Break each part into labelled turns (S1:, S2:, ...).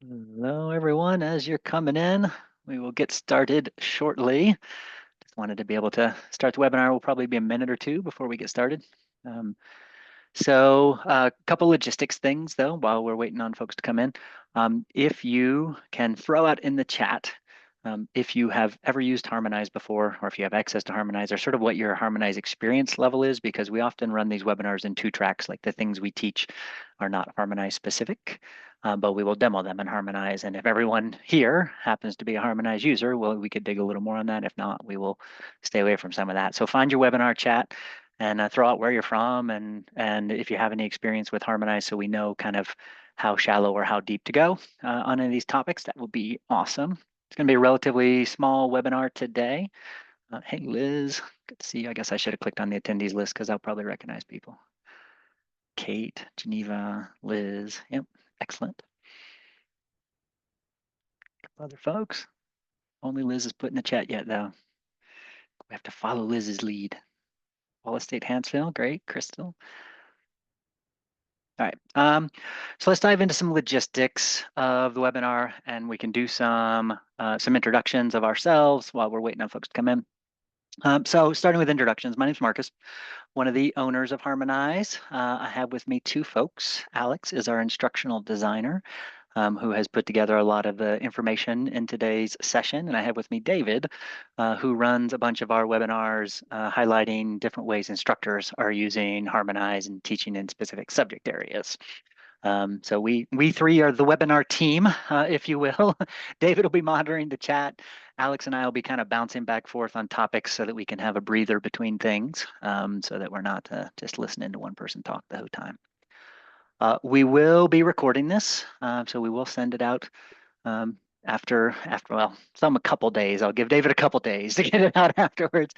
S1: Hello, everyone. As you're coming in, we will get started shortly. Just wanted to be able to start the webinar. Will probably be a minute or two before we get started. A couple logistics things though, while we're waiting on folks to come in. If you can throw out in the chat, if you have ever used Harmonize before, or if you have access to Harmonize, or sort of what your Harmonize experience level is, because we often run these webinars in two tracks, like the things we teach are not Harmonize specific, but we will demo them in Harmonize. And if everyone here happens to be a Harmonize user, well, we could dig a little more on that. If not, we will stay away from some of that. So find your webinar chat and throw out where you're from and if you have any experience with Harmonize, so we know kind of how shallow or how deep to go on any of these topics. That will be awesome. It's going to be a relatively small webinar today. Hey, Liz, good to see you. I guess I should have clicked on the attendees list because I'll probably recognize people. Kate, Geneva, Liz. Yep, excellent. Other folks. Only Liz is put in the chat yet, though. We have to follow Liz's lead. Wallace State Hansville, great. Crystal. All right, so let's dive into some logistics of the webinar, and we can do some introductions of ourselves while we're waiting on folks to come in. So starting with introductions, my name's Marcus, one of the owners of Harmonize. I have with me two folks. Alex is our instructional designer, who has put together a lot of the information in today's session. And I have with me David, who runs a bunch of our webinars highlighting different ways instructors are using Harmonize and teaching in specific subject areas. So we three are the webinar team, if you will. David will be monitoring the chat. Alex and I will be kind of bouncing back forth on topics so that we can have a breather between things, so that we're not just listening to one person talk the whole time. We will be recording this, so we will send it out after a couple days. I'll give David a couple days to get it out afterwards.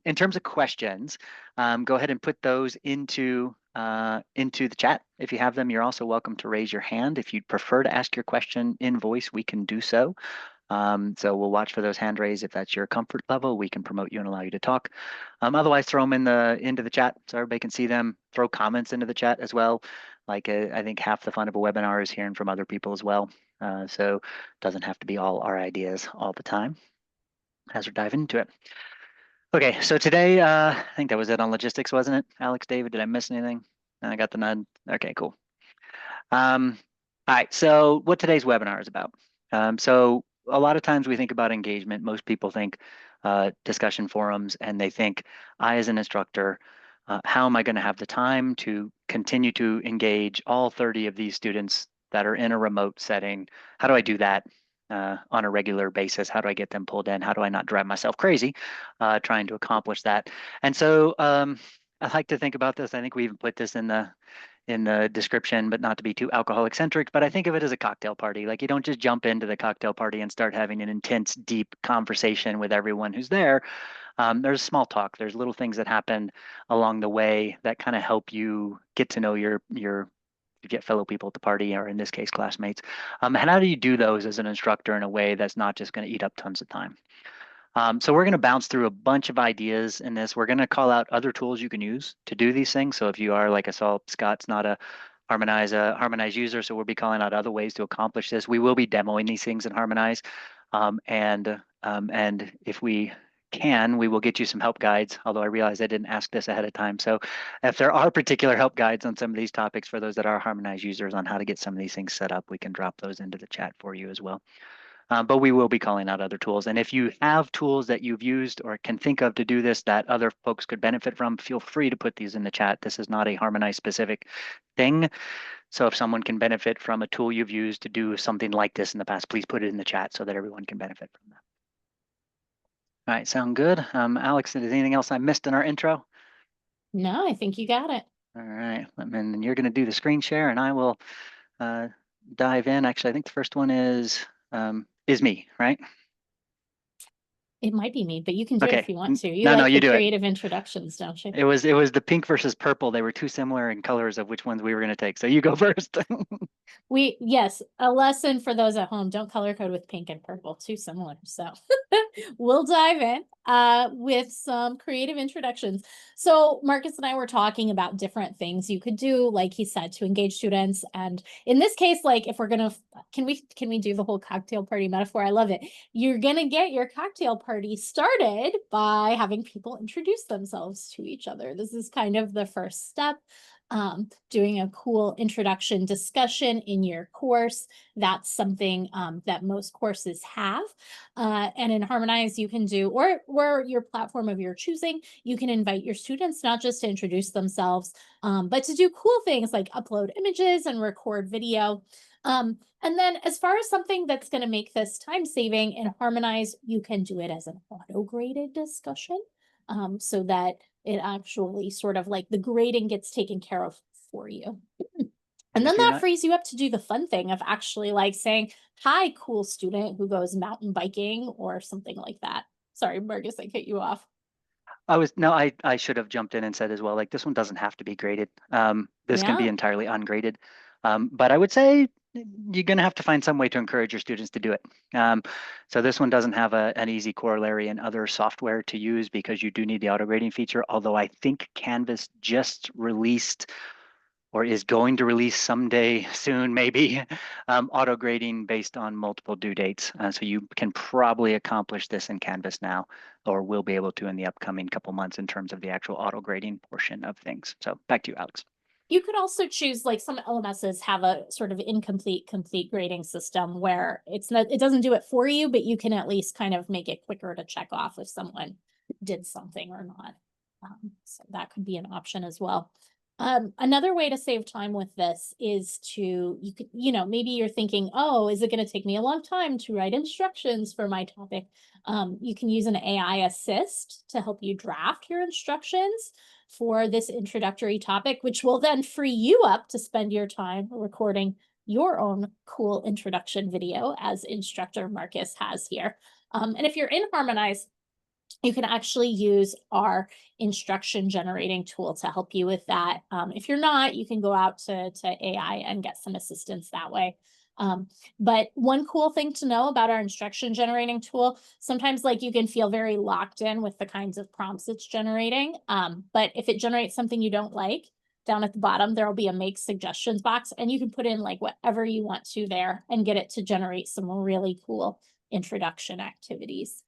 S1: In terms of questions, go ahead and put those into the chat. If you have them, you're also welcome to raise your hand. If you'd prefer to ask your question in voice, we can do so. So we'll watch for those hand raised. If that's your comfort level, we can promote you and allow you to talk. Otherwise, throw them into the chat so everybody can see them. Throw comments into the chat as well. Like I think half the fun of a webinar is hearing from other people as well. So it doesn't have to be all our ideas all the time as we're diving into it. Okay, so today, I think that was it on logistics, wasn't it? Alex, David, did I miss anything? I got the nod. Okay, cool. All right, so what today's webinar is about. So a lot of times we think about engagement. Most people think discussion forums, and they think, I as an instructor, how am I going to have the time to continue to engage all 30 of these students that are in a remote setting? How do I do that on a regular basis? How do I get them pulled in? How do I not drive myself crazy trying to accomplish that? And so I like to think about this. I think we even put this in the description, but not to be too alcoholic centric, but I think of it as a cocktail party. Like you don't just jump into the cocktail party and start having an intense, deep conversation with everyone who's there. There's small talk. There's little things that happen along the way that kind of help you get to know your get fellow people at the party, or in this case, classmates. And how do you do those as an instructor in a way that's not just going to eat up tons of time? So we're going to bounce through a bunch of ideas in this. We're going to call out other tools you can use to do these things. So if you are, like I saw, Scott's not a Harmonize user, so we'll be calling out other ways to accomplish this. We will be demoing these things in Harmonize, and if we can, we will get you some help guides, although I realize I didn't ask this ahead of time. So if there are particular help guides on some of these topics for those that are Harmonize users on how to get some of these things set up, we can drop those into the chat for you as well. But we will be calling out other tools. And if you have tools that you've used or can think of to do this that other folks could benefit from, feel free to put these in the chat. This is not a Harmonize specific thing. So if someone can benefit from a tool you've used to do something like this in the past, please put it in the chat so that everyone can benefit from that. All right, sound good? Alex, is there anything else I missed in our intro?
S2: No, I think you got it.
S1: All right, and you're going to do the screen share, and I will dive in. Actually, I think the first one is me, right?
S2: It might be me, but you can do it if you want to. You
S1: No,
S2: like
S1: you
S2: the
S1: do it.
S2: creative introductions, don't you?
S1: It was the pink versus purple. They were too similar in colors of which ones we were going to take. So you go first.
S2: Yes, a lesson for those at home. Don't color code with pink and purple. Too similar. So We'll dive in with some creative introductions. So Marcus and I were talking about different things you could do, like he said, to engage students. And in this case, like if we're gonna, can we do the whole cocktail party metaphor? I love it. You're gonna get your cocktail party started by having people introduce themselves to each other. This is kind of the first step. Doing a cool introduction discussion in your course. That's something that most courses have. And in Harmonize, you can do, or your platform of your choosing, you can invite your students not just to introduce themselves, but to do cool things like upload images and record video. And then as far as something that's going to make this time saving in Harmonize, you can do it as an auto-graded discussion, so that it actually sort of like the grading gets taken care of for you. And then that frees you up to do the fun thing of actually like saying, hi, cool student who goes mountain biking or something like that. Sorry, Marcus, I cut you off.
S1: I should have jumped in and said as well, like this one doesn't have to be graded. This can be entirely ungraded. But I would say you're going to have to find some way to encourage your students to do it. So this one doesn't have an easy corollary in other software to use because you do need the auto grading feature, although I think Canvas just released or is going to release someday soon, maybe, auto grading based on multiple due dates. So you can probably accomplish this in Canvas now, or will be able to in the upcoming couple months in terms of the actual auto grading portion of things. So back to you, Alex.
S2: You could also choose, like some LMSs have a sort of incomplete complete grading system where it doesn't do it for you, but you can at least kind of make it quicker to check off if someone did something or not. So that could be an option as well. Another way to save time with this is maybe you're thinking, oh, is it going to take me a long time to write instructions for my topic? You can use an AI assist to help you draft your instructions for this introductory topic, which will then free you up to spend your time recording your own cool introduction video, as instructor Marcus has here. And if you're in Harmonize, you can actually use our instruction generating tool to help you with that. If you're not, you can go out to AI and get some assistance that way. But one cool thing to know about our instruction generating tool, sometimes like you can feel very locked in with the kinds of prompts it's generating. But if it generates something you don't like, down at the bottom, there will be a make suggestions box and you can put in like whatever you want to there and get it to generate some really cool introduction activities.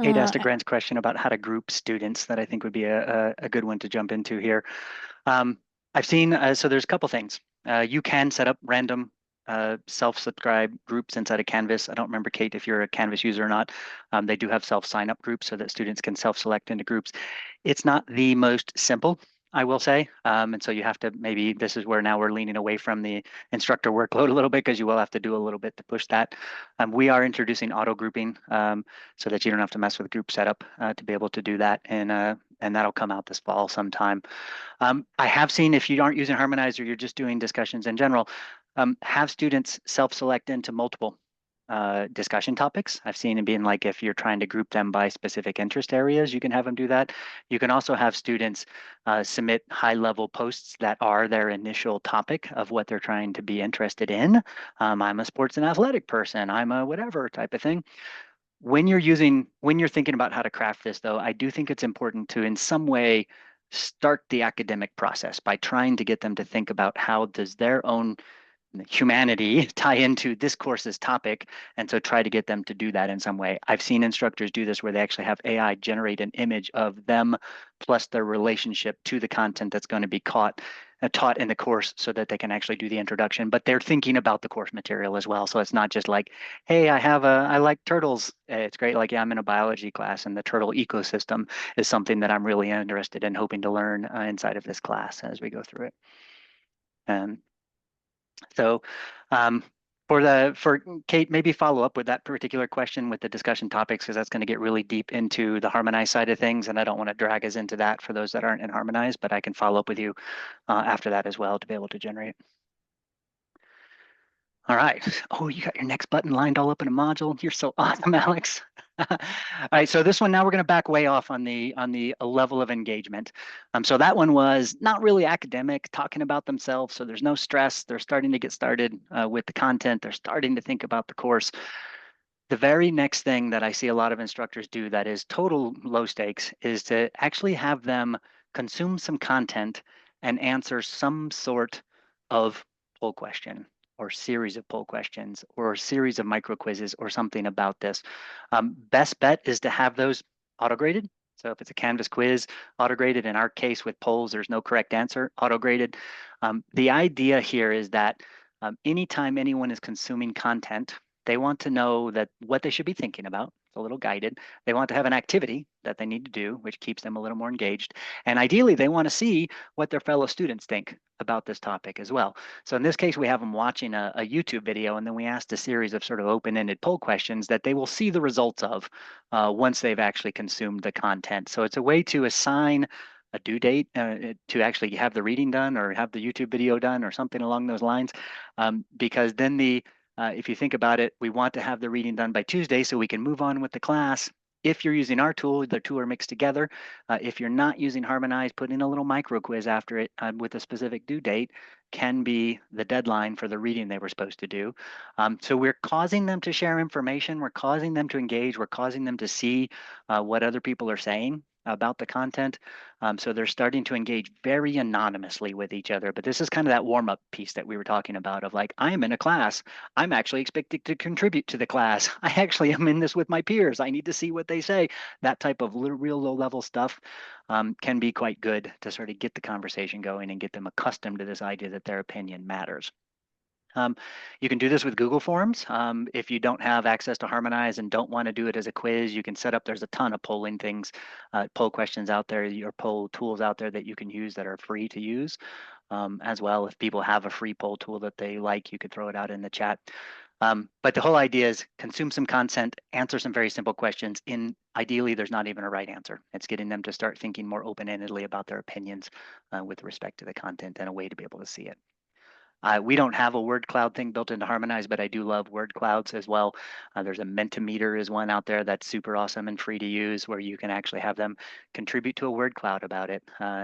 S1: Kate asked a Grant's question about how to group students that I think would be a good one to jump into here. I've seen, so there's a couple things. You can set up random self-subscribe groups inside of Canvas. I don't remember, Kate, if you're a Canvas user or not. They do have self-sign-up groups so that students can self-select into groups. It's not the most simple, I will say. And so you have to, maybe this is where now we're leaning away from the instructor workload a little bit because you will have to do a little bit to push that. We are introducing auto grouping so that you don't have to mess with group setup to be able to do that. And that'll come out this fall sometime. I have seen, if you aren't using Harmonize or you're just doing discussions in general, have students self-select into multiple discussion topics. I've seen it being like if you're trying to group them by specific interest areas, you can have them do that. You can also have students submit high-level posts that are their initial topic of what they're trying to be interested in. I'm a sports and athletic person. I'm a whatever type of thing. When you're thinking about how to craft this, though, I do think it's important to, in some way, start the academic process by trying to get them to think about how does their own humanity tie into this course's topic, and so try to get them to do that in some way. I've seen instructors do this where they actually have AI generate an image of them plus their relationship to the content that's going to be taught in the course so that they can actually do the introduction, but they're thinking about the course material as well. So it's not just like, hey, I like turtles. It's great. Like, yeah, I'm in a biology class and the turtle ecosystem is something that I'm really interested in hoping to learn inside of this class as we go through it. So for Kate, maybe follow up with that particular question with the discussion topics, because that's going to get really deep into the Harmonize side of things, and I don't want to drag us into that for those that aren't in Harmonize, but I can follow up with you after that as well to be able to generate. All right. Oh, you got your next button lined all up in a module. You're so awesome, Alex. All right, so this one, now we're going to back way off on the level of engagement. So that one was not really academic, talking about themselves. So there's no stress. They're starting to get started with the content. They're starting to think about the course. The very next thing that I see a lot of instructors do that is total low stakes is to actually have them consume some content and answer some sort of poll question or series of poll questions or a series of micro quizzes or something about this. Best bet is to have those auto-graded. So if it's a Canvas quiz, auto-graded. In our case with polls, there's no correct answer, auto-graded. The idea here is that anytime anyone is consuming content, they want to know that what they should be thinking about. It's a little guided. They want to have an activity that they need to do, which keeps them a little more engaged. And ideally, they want to see what their fellow students think about this topic as well. So in this case, we have them watching a YouTube video, and then we asked a series of sort of open-ended poll questions that they will see the results of once they've actually consumed the content. So it's a way to assign a due date to actually have the reading done or have the YouTube video done or something along those lines, because then if you think about it, we want to have the reading done by Tuesday so we can move on with the class. If you're using our tool, the two are mixed together. If you're not using Harmonize, putting a little micro quiz after it with a specific due date can be the deadline for the reading they were supposed to do. So we're causing them to share information. We're causing them to engage. We're causing them to see what other people are saying about the content. So they're starting to engage very anonymously with each other. But this is kind of that warm-up piece that we were talking about of like, I am in a class. I'm actually expected to contribute to the class. I actually am in this with my peers. I need to see what they say. That type of real low-level stuff can be quite good to sort of get the conversation going and get them accustomed to this idea that their opinion matters. You can do this with Google Forms. If you don't have access to Harmonize and don't want to do it as a quiz, you can set up, there's a ton of polling things, poll questions out there, or poll tools out there that you can use that are free to use as well. If people have a free poll tool that they like, you could throw it out in the chat. But the whole idea is consume some content, answer some very simple questions. Ideally, there's not even a right answer. It's getting them to start thinking more open-endedly about their opinions with respect to the content and a way to be able to see it. We don't have a word cloud thing built into Harmonize, but I do love word clouds as well. There's a Mentimeter is one out there that's super awesome and free to use where you can actually have them contribute to a word cloud about it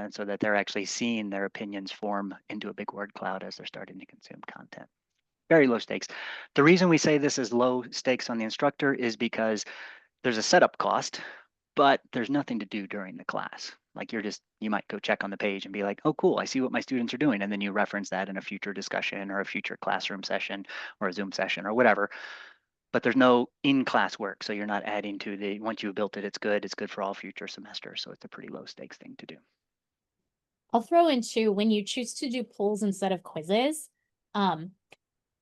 S1: so that they're actually seeing their opinions form into a big word cloud as they're starting to consume content. Very low stakes. The reason we say this is low stakes on the instructor is because there's a setup cost, but there's nothing to do during the class. Like you might go check on the page and be like, oh, cool, I see what my students are doing. And then you reference that in a future discussion or a future classroom session or a Zoom session or whatever. But there's no in-class work. So you're not adding to once you've built it, it's good. It's good for all future semesters. So it's a pretty low stakes thing to do.
S2: I'll throw in too, when you choose to do polls instead of quizzes,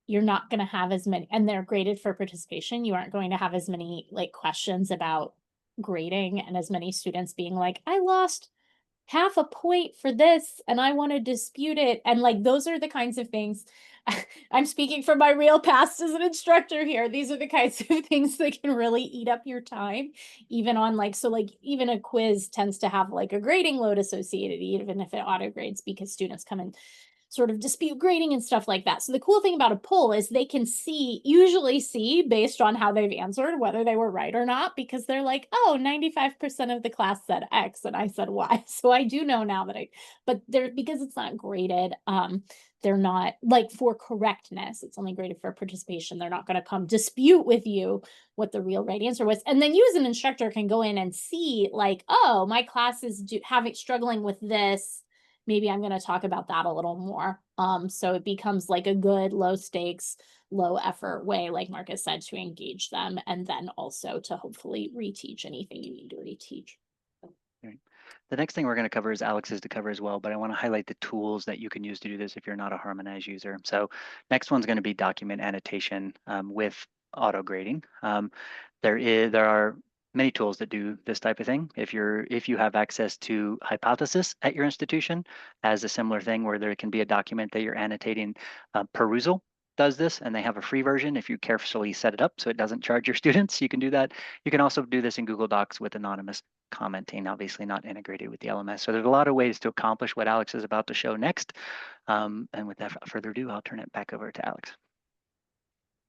S2: you're not going to have as many, and they're graded for participation. You aren't going to have as many like questions about grading and as many students being like, I lost half a point for this and I want to dispute it. And like, those are the kinds of things. I'm speaking from my real past as an instructor here. These are the kinds of things that can really eat up your time, even on like, so like even a quiz tends to have like a grading load associated, even if it auto grades, because students come in sort of dispute grading and stuff like that. So the cool thing about a poll is they can usually see based on how they've answered whether they were right or not, because they're like, oh, 95% of the class said X and I said Y. So I do know now that but they're, because it's not graded, they're not like for correctness, it's only graded for participation. They're not going to come dispute with you what the real right answer was. And then you as an instructor can go in and see like, oh, my class is struggling with this. Maybe I'm going to talk about that a little more. So it becomes like a good low stakes, low effort way, like Marcus said, to engage them and then also to hopefully reteach anything you need to reteach.
S1: Right. The next thing we're going to cover is Alex is to cover as well, but I want to highlight the tools that you can use to do this if you're not a Harmonize user. So next one's going to be document annotation with auto grading. There are many tools that do this type of thing. If you have access to Hypothesis at your institution as a similar thing where there can be a document that you're annotating, Perusal does this, and they have a free version if you carefully set it up so it doesn't charge your students. You can do that. You can also do this in Google Docs with anonymous commenting, obviously not integrated with the LMS. So there's a lot of ways to accomplish what Alex is about to show next. And without further ado, I'll turn it back over to Alex.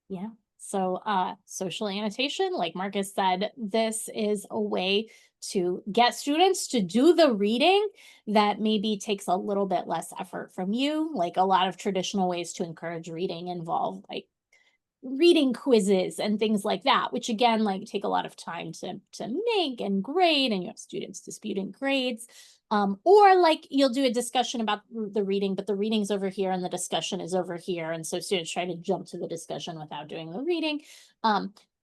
S2: Yeah. So social annotation, like Marcus said, this is a way to get students to do the reading that maybe takes a little bit less effort from you. Like a lot of traditional ways to encourage reading involve like reading quizzes and things like that, which again, like take a lot of time to make and grade, and you have students disputing grades. Or like you'll do a discussion about the reading, but the reading's over here and the discussion is over here. And so students try to jump to the discussion without doing the reading.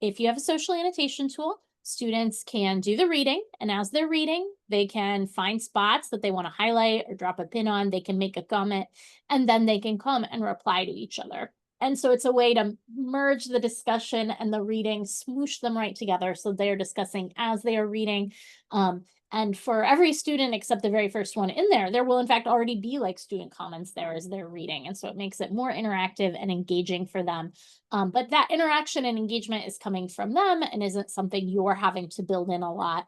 S2: If you have a social annotation tool, students can do the reading, and as they're reading, they can find spots that they want to highlight or drop a pin on. They can make a comment, and then they can come and reply to each other. And so it's a way to merge the discussion and the reading, smoosh them right together. So they're discussing as they are reading. And for every student except the very first one in there, there will in fact already be like student comments there as they're reading. And so it makes it more interactive and engaging for them. But that interaction and engagement is coming from them and isn't something you're having to build in a lot.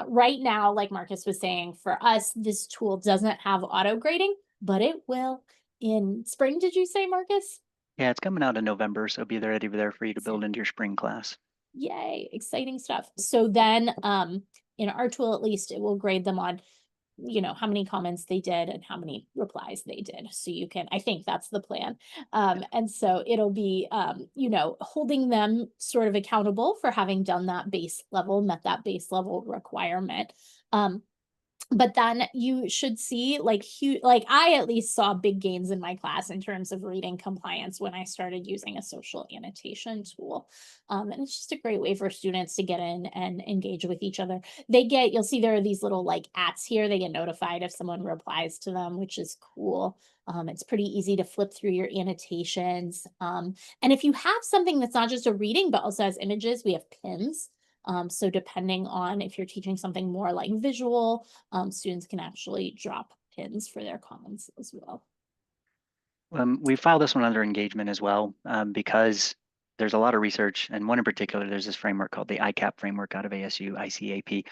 S2: Right now, like Marcus was saying, for us, this tool doesn't have auto grading, but it will in spring. Did you say, Marcus?
S1: Yeah, it's coming out in November, so it'll be ready there for you to build into your spring class.
S2: Yay, exciting stuff. So then in our tool, at least, it will grade them on, how many comments they did and how many replies they did. So you can, I think that's the plan. And so it'll be, holding them sort of accountable for having done that base level, met that base level requirement. But then you should see like huge, like I at least saw big gains in my class in terms of reading compliance when I started using a social annotation tool. And it's just a great way for students to get in and engage with each other. You'll see there are these little like ats here. They get notified if someone replies to them, which is cool. It's pretty easy to flip through your annotations. And if you have something that's not just a reading, but also has images, we have pins. So depending on if you're teaching something more like visual, students can actually drop pins for their comments as well.
S1: We filed this one under engagement as well because there's a lot of research, and one in particular, there's this framework called the ICAP framework out of ASU, ICAP,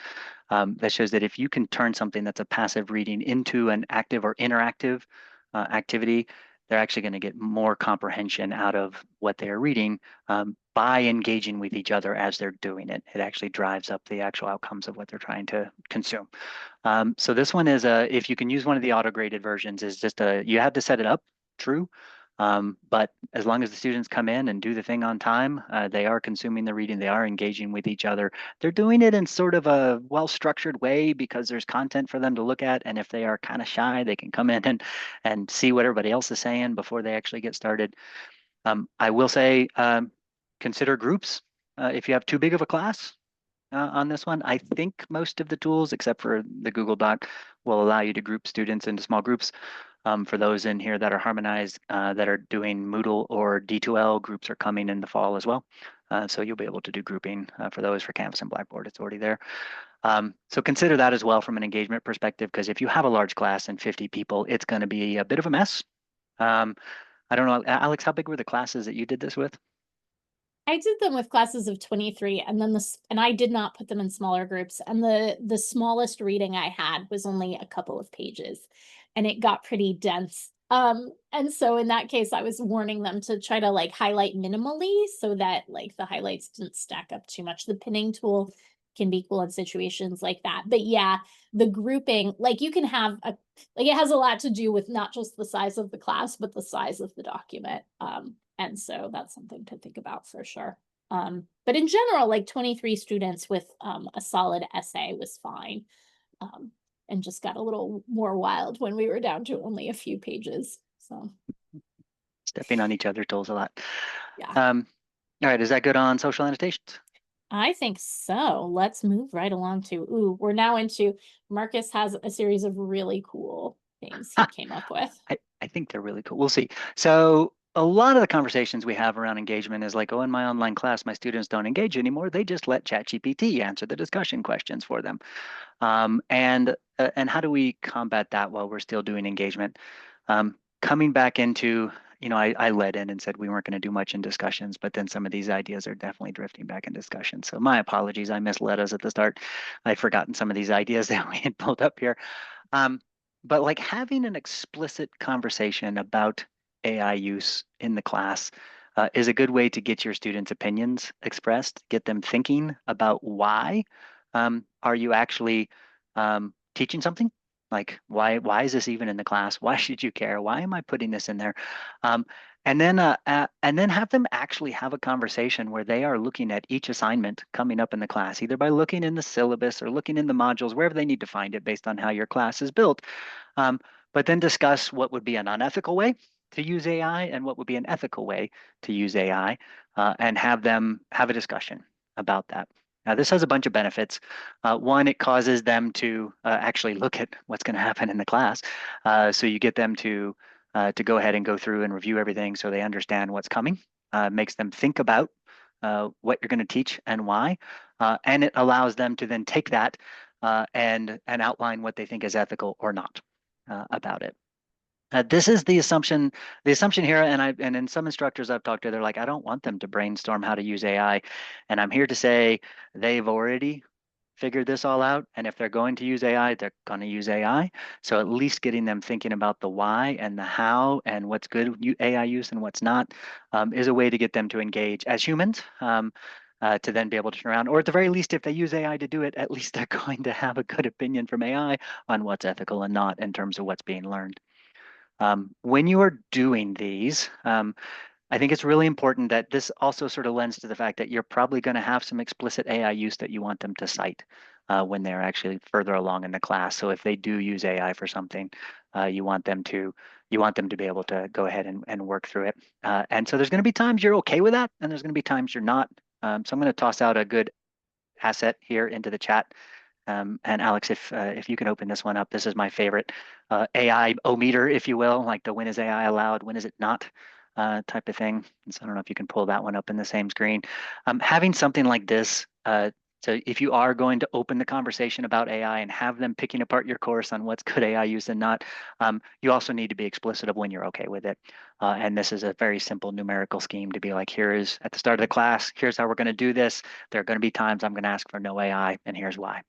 S1: that shows that if you can turn something that's a passive reading into an active or interactive activity, they're actually going to get more comprehension out of what they're reading by engaging with each other as they're doing it. It actually drives up the actual outcomes of what they're trying to consume. So this one is if you can use one of the auto-graded versions, is just you have to set it up true. But as long as the students come in and do the thing on time, they are consuming the reading, they are engaging with each other. They're doing it in sort of a well-structured way because there's content for them to look at. And if they are kind of shy, they can come in and see what everybody else is saying before they actually get started. I will say, consider groups. If you have too big of a class on this one, I think most of the tools, except for the Google Doc, will allow you to group students into small groups. For those in here that are harmonized, that are doing Moodle or D2L, groups are coming in the fall as well. So you'll be able to do grouping for those for Canvas and Blackboard. It's already there. So consider that as well from an engagement perspective, because if you have a large class and 50 people, it's going to be a bit of a mess. I don't know, Alex, how big were the classes that you did this with?
S2: I did them with classes of 23, and then and I did not put them in smaller groups. And the smallest reading I had was only a couple of pages, and it got pretty dense. And so in that case, I was warning them to try to like highlight minimally so that like the highlights didn't stack up too much. The pinning tool can be cool in situations like that. But yeah, the grouping, like you can have like it has a lot to do with not just the size of the class, but the size of the document. And so that's something to think about for sure. But in general, like 23 students with a solid essay was fine. And just got a little more wild when we were down to only a few pages. So
S1: Stepping on each other's toes a lot.
S2: yeah,
S1: All right, is that good on social annotations?
S2: I think so. Let's move right along to, we're now into, Marcus has a series of really cool things he came up with.
S1: I think they're really cool. We'll see. So a lot of the conversations we have around engagement is like, oh, in my online class, my students don't engage anymore. They just let ChatGPT answer the discussion questions for them. And how do we combat that while we're still doing engagement? Coming back into, I led in and said we weren't going to do much in discussions, but then some of these ideas are definitely drifting back in discussion. So my apologies, I misled us at the start. I'd forgotten some of these ideas that we had pulled up here. But like having an explicit conversation about AI use in the class is a good way to get your students' opinions expressed, get them thinking about why are you actually teaching something? Like, why is this even in the class? Why should you care? Why am I putting this in there? Um, and then have them actually have a conversation where they are looking at each assignment coming up in the class, either by looking in the syllabus or looking in the modules, wherever they need to find it based on how your class is built. Um, but then discuss what would be an unethical way to use AI and what would be an ethical way to use AI, and have them have a discussion about that. Now, this has a bunch of benefits. One, it causes them to actually look at what's going to happen in the class. So you get them to go ahead and go through and review everything so they understand what's coming. Makes them think about what you're going to teach and why, and it allows them to then take that and outline what they think is ethical or not about it. This is the assumption. The assumption here, and in some instructors I've talked to, they're like, I don't want them to brainstorm how to use AI, and I'm here to say they've already figured this all out, and if they're going to use AI, they're going to use AI. So at least getting them thinking about the why and the how and what's good AI use and what's not, is a way to get them to engage as humans. To then be able to turn around, or at the very least, if they use AI to do it, at least they're going to have a good opinion from AI on what's ethical and not in terms of what's being learned. When you are doing these, I think it's really important that this also sort of lends to the fact that you're probably going to have some explicit AI use that you want them to cite when they're actually further along in the class. So if they do use AI for something, you want them to be able to go ahead and work through it. And so there's going to be times you're okay with that, and there's going to be times you're not. So I'm going to toss out a good asset here into the chat. And Alex, if you can open this one up, this is my favorite AI o-meter, if you will, like the when is AI allowed, when is it not type of thing. And so I don't know if you can pull that one up in the same screen. Having something like this, so if you are going to open the conversation about AI and have them picking apart your course on what's good AI use and not, you also need to be explicit of when you're okay with it. And this is a very simple numerical scheme to be like, here is at the start of the class, here's how we're going to do this. There are going to be times I'm going to ask for no AI, and here's why.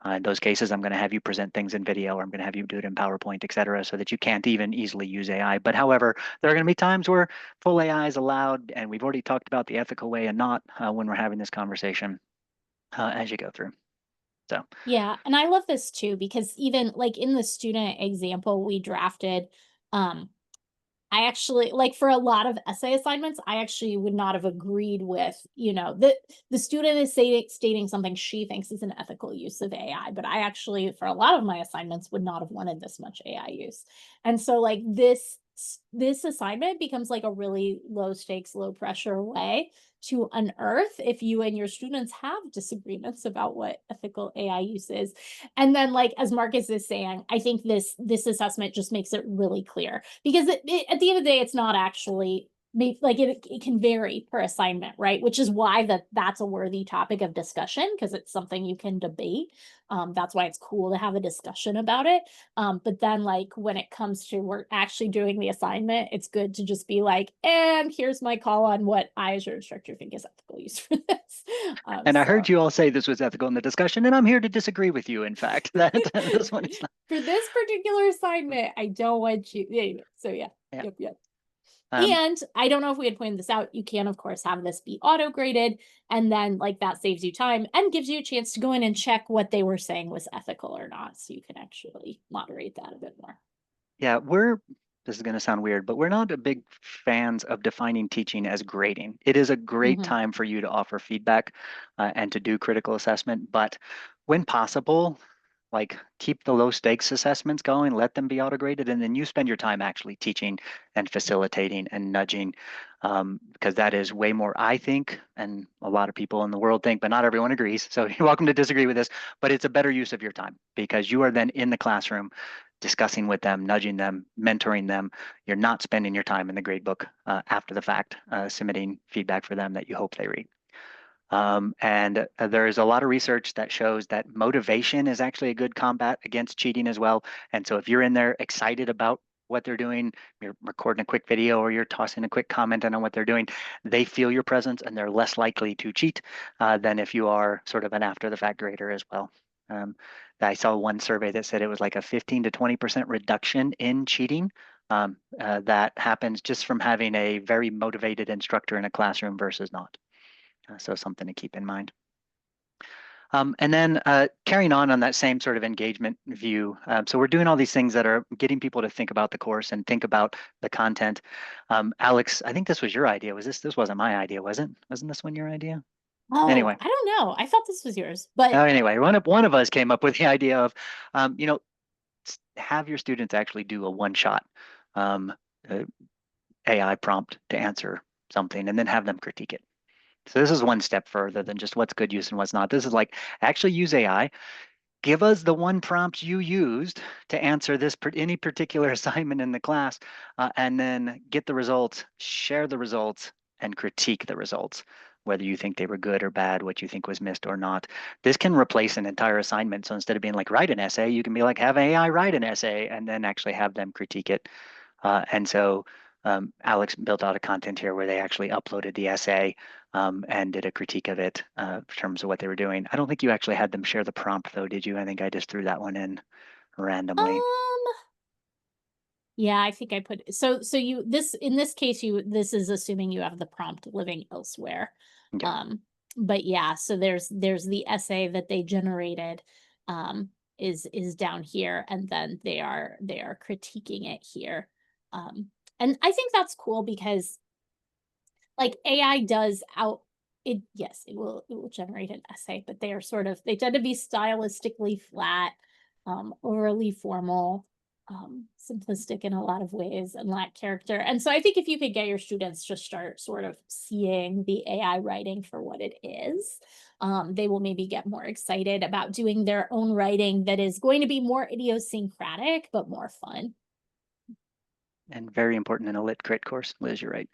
S1: In those cases, I'm going to have you present things in video, or I'm going to have you do it in PowerPoint, et cetera, so that you can't even easily use AI. But however, there are going to be times where full AI is allowed, and we've already talked about the ethical way and not when we're having this conversation as you go through. So
S2: Yeah, and I love this too because even like in the student example we drafted, um, I actually like for a lot of essay assignments, I actually would not have agreed with, the student is stating something she thinks is an ethical use of AI, but I actually, for a lot of my assignments, would not have wanted this much AI use. And so like this assignment becomes like a really low stakes, low pressure way to unearth if you and your students have disagreements about what ethical AI use is. And then like as Marcus is saying, I think this assessment just makes it really clear because at the end of the day, it's not actually like it can vary per assignment, right? Which is why that's a worthy topic of discussion because it's something you can debate. That's why it's cool to have a discussion about it. But then like when it comes to we're actually doing the assignment, it's good to just be like, and here's my call on what I as your instructor think is ethical use for this.
S1: and I
S2: So
S1: heard you all say this was ethical in the discussion, and I'm here to disagree with you, in fact, that this one is not.
S2: for this particular assignment, I don't want you anyway. So yeah.
S1: Yeah.
S2: Yep.
S1: Um,
S2: And I don't know if we had pointed this out. You can, of course, have this be auto graded. And then, like, that saves you time and gives you a chance to go in and check what they were saying was ethical or not. So you can actually moderate that a bit more.
S1: Yeah, this is going to sound weird, but we're not a big fans of defining teaching as grading. It is a great
S2: Mhm.
S1: time for you to offer feedback and to do critical assessment, but when possible, like keep the low stakes assessments going, let them be auto graded, and then you spend your time actually teaching and facilitating and nudging, because that is way more, I think, and a lot of people in the world think, but not everyone agrees. So you're welcome to disagree with this, but it's a better use of your time because you are then in the classroom discussing with them, nudging them, mentoring them. You're not spending your time in the gradebook after the fact, submitting feedback for them that you hope they read. And there's a lot of research that shows that motivation is actually a good combat against cheating as well. And so if you're in there excited about what they're doing, you're recording a quick video or you're tossing a quick comment on what they're doing, they feel your presence and they're less likely to cheat than if you are sort of an after the fact grader as well. Um, I saw one survey that said it was like a 15 to 20% reduction in cheating that happens just from having a very motivated instructor in a classroom versus not. So something to keep in mind. And then carrying on that same sort of engagement view. So we're doing all these things that are getting people to think about the course and think about the content. Alex, I think this was your idea. This wasn't my idea, was it? Wasn't this one your idea?
S2: Oh,
S1: Anyway,
S2: I don't know. I thought this was yours, but
S1: anyway, one of us came up with the idea of, have your students actually do a one-shot um, uh, AI prompt to answer something, and then have them critique it. So this is one step further than just what's good use and what's not. This is like actually use AI. Give us the one prompt you used to answer any particular assignment in the class, and then get the results, share the results, and critique the results, whether you think they were good or bad, what you think was missed or not. This can replace an entire assignment. So instead of being like write an essay, you can be like have AI write an essay and then actually have them critique it. And so Alex built out a content here where they actually uploaded the essay and did a critique of it in terms of what they were doing. I don't think you actually had them share the prompt though, did you? I think I just threw that one in randomly.
S2: um yeah, I think I put so you this in this case this is assuming you have the prompt living elsewhere.
S1: Okay.
S2: Um but yeah, so there's the essay that they generated um is down here, and then they are critiquing it here. Um and I think that's cool because like AI does out it yes, it will generate an essay, but they tend to be stylistically flat, overly formal, simplistic in a lot of ways and lack character. And so I think if you could get your students to start sort of seeing the AI writing for what it is, they will maybe get more excited about doing their own writing that is going to be more idiosyncratic but more fun.
S1: And very important in a lit crit course, Liz, you're right.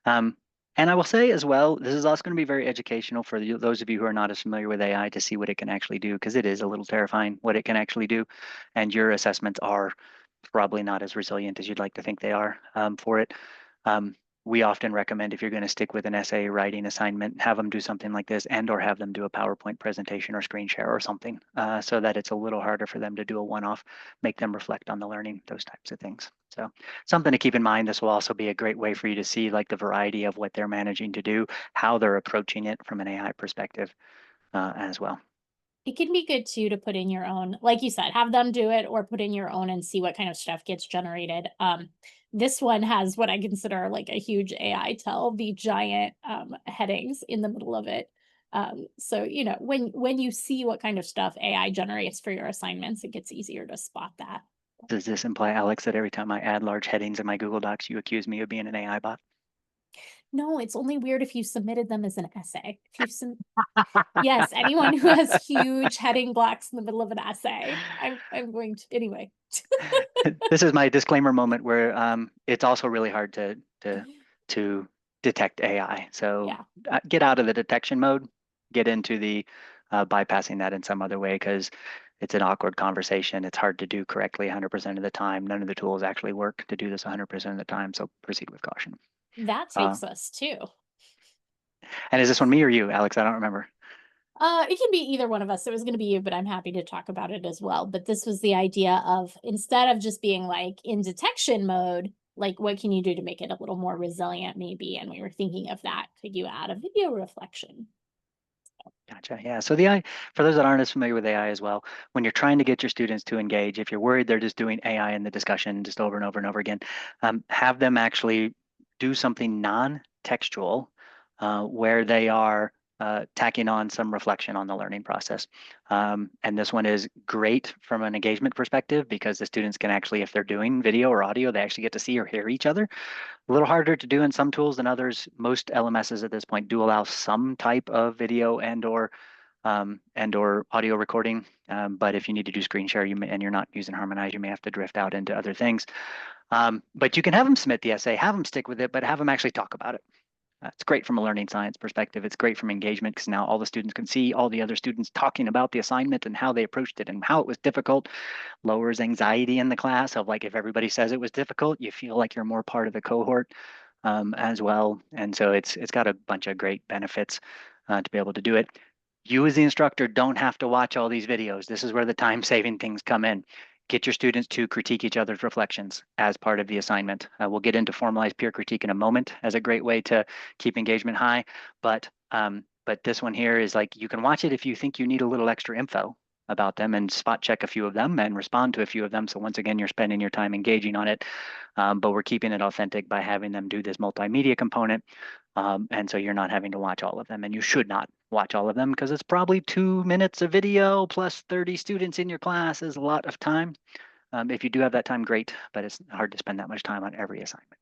S1: Um, and I will say as well, this is also going to be very educational for those of you who are not as familiar with AI to see what it can actually do, because it is a little terrifying what it can actually do. And your assessments are probably not as resilient as you'd like to think they are for it. Um, we often recommend if you're going to stick with an essay writing assignment, have them do something like this and or have them do a PowerPoint presentation or screen share or something so that it's a little harder for them to do a one-off, make them reflect on the learning, those types of things. So something to keep in mind. This will also be a great way for you to see like the variety of what they're managing to do, how they're approaching it from an AI perspective as well.
S2: It can be good too to put in your own, like you said, have them do it or put in your own and see what kind of stuff gets generated. This one has what I consider like a huge AI tell, the giant headings in the middle of it. So you know, when you see what kind of stuff AI generates for your assignments, it gets easier to spot that.
S1: Does this imply, Alex, that every time I add large headings in my Google Docs, you accuse me of being an AI bot?
S2: No, it's only weird if you submitted them as an essay. If you yes, anyone who has huge heading blocks in the middle of an essay, I'm going to anyway.
S1: This is my disclaimer moment where it's also really hard to detect AI. So
S2: Yeah.
S1: get out of the detection mode, get into the bypassing that in some other way because it's an awkward conversation. It's hard to do correctly 100% of the time. None of the tools actually work to do this 100% of the time. So proceed with caution.
S2: That
S1: Uh,
S2: takes us to.
S1: and is this one me or you, Alex? I don't remember.
S2: It can be either one of us. It was going to be you, but I'm happy to talk about it as well. But this was the idea of instead of just being like in detection mode, like what can you do to make it a little more resilient, maybe? And we were thinking of that. Could you add a video reflection?
S1: Gotcha. Yeah. So the AI, for those that aren't as familiar with AI as well, when you're trying to get your students to engage, if you're worried they're just doing AI in the discussion just over and over and over again, have them actually do something non-textual where they are tacking on some reflection on the learning process. And this one is great from an engagement perspective because the students can actually, if they're doing video or audio, they actually get to see or hear each other. A little harder to do in some tools than others. Most LMSs at this point do allow some type of video and or audio recording. But if you need to do screen share and you're not using Harmonize, you may have to drift out into other things. But you can have them submit the essay, have them stick with it, but have them actually talk about it. It's great from a learning science perspective. It's great from engagement because now all the students can see all the other students talking about the assignment and how they approached it and how it was difficult. Lowers anxiety in the class of like if everybody says it was difficult, you feel like you're more part of the cohort as well. And so it's got a bunch of great benefits to be able to do it. You as the instructor don't have to watch all these videos. This is where the time saving things come in. Get your students to critique each other's reflections as part of the assignment. We'll get into formalized peer critique in a moment as a great way to keep engagement high, but But this one here is like, you can watch it if you think you need a little extra info about them and spot check a few of them and respond to a few of them. So once again, you're spending your time engaging on it, but we're keeping it authentic by having them do this multimedia component. And so you're not having to watch all of them, and you should not watch all of them because it's probably 2 minutes of video plus 30 students in your class is a lot of time. If you do have that time, great, but it's hard to spend that much time on every assignment.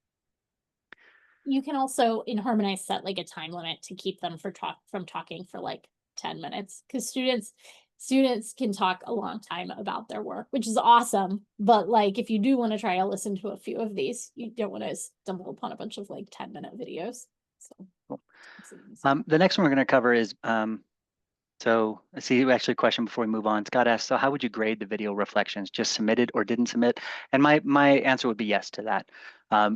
S2: You can also in Harmonize set like a time limit to keep them from talking for like 10 minutes, because students can talk a long time about their work, which is awesome. But like if you do want to try to listen to a few of these, you don't want to stumble upon a bunch of like 10-minute videos. So
S1: Cool.
S2: it's easy.
S1: The next one we're going to cover is so let's see, actually a question before we move on. Scott asked, so how would you grade the video reflections? Just submitted or didn't submit? And my answer would be yes to that.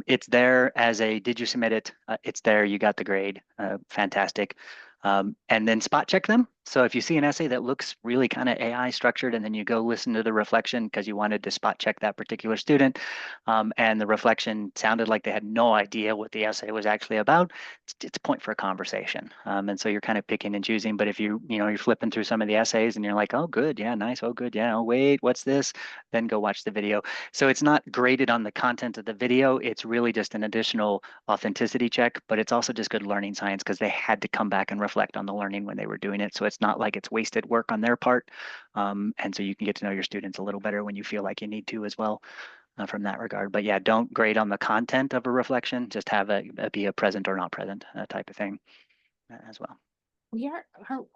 S1: It's there as a, did you submit it? It's there, you got the grade, fantastic. And then spot check them. So if you see an essay that looks really kind of AI structured, and then you go listen to the reflection because you wanted to spot check that particular student, and the reflection sounded like they had no idea what the essay was actually about, it's a point for a conversation. And so you're kind of picking and choosing. But if you're flipping through some of the essays and you're like, oh, good, yeah, nice, oh, good, yeah, oh, wait, what's this? Then go watch the video. So it's not graded on the content of the video. It's really just an additional authenticity check, but it's also just good learning science because they had to come back and reflect on the learning when they were doing it. So it's not like it's wasted work on their part. And so you can get to know your students a little better when you feel like you need to as well. From that regard. But yeah, don't grade on the content of a reflection. Just have a be a present or not present type of thing as well.